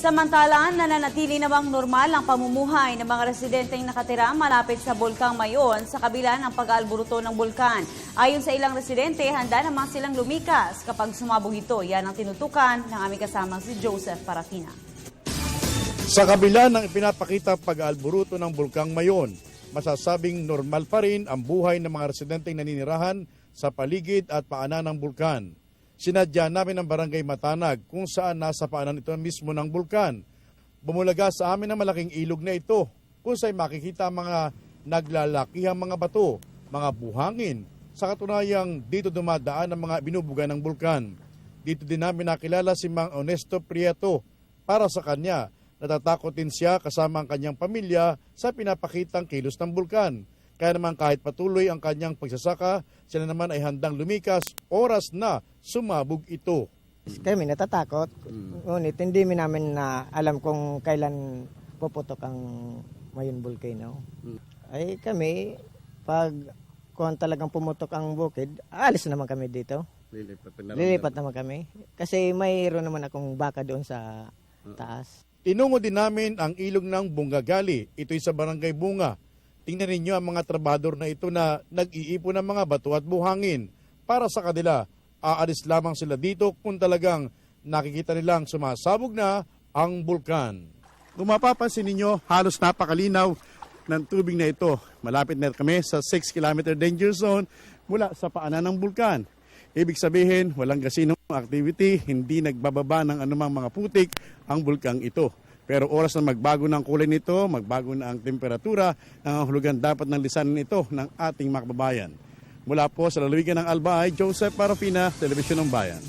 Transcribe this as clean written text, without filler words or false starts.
Samantala, nananatili namang normal ang pamumuhay ng mga residenteng nakatira malapit sa Bulkang Mayon sa kabila ng pag-aalburuto ng bulkan. Ayon sa ilang residente, handa naman silang lumikas kapag sumabog ito. Yan ang tinutukan ng aming kasamang si Joseph Parafina. Sa kabila ng ipinapakita pag-aalburuto ng Bulkang Mayon, masasabing normal pa rin ang buhay ng mga residenteng naninirahan sa paligid at paanan ng bulkan. Sinadya namin ang barangay Matanag kung saan nasa paanan ito mismo ng bulkan. Bumulaga sa amin ang malaking ilog na ito kung saan makikita ang mga naglalakihang mga bato, mga buhangin. Sa katunayang dito dumadaan ang mga binubuga ng bulkan. Dito din namin nakilala si Mang Onesto Prieto. Para sa kanya, natatakot din siya kasama ang kanyang pamilya sa pinapakitang kilos ng bulkan. Kaya naman kahit patuloy ang kanyang pagsasaka, sila naman ay handang lumikas, oras na sumabog ito. Kami natatakot, ngunit hindi namin na alam kung kailan puputok ang Mayon Volcano. Ay kami, pag kung talagang pumutok ang bukid, alis naman kami dito. Lilipat naman kami. Kasi mayroon naman akong baka doon sa taas. Tinungo din namin ang ilog ng Bungagali. Ito'y sa Barangay Bunga. Tingnan ninyo ang mga trabador na ito na nag-iipon ng mga bato at buhangin. Para sa kanila, aalis lamang sila dito kung talagang nakikita nilang sumasabog na ang bulkan. Kung mapapansin ninyo, halos napakalinaw ng tubig na ito. Malapit na kami sa 6-kilometer danger zone mula sa paanan ng bulkan. Ibig sabihin, walang gasinong activity, hindi nagbababa ng anumang mga putik ang bulkang ito. Pero oras na magbago ng kulay nito, magbago na ang temperatura, nangangahulugan dapat ng lisanin ito ng ating mga kababayan. Mula po sa lalawigan ng Albay, Joseph Parafina, Telebisyon ng Bayan.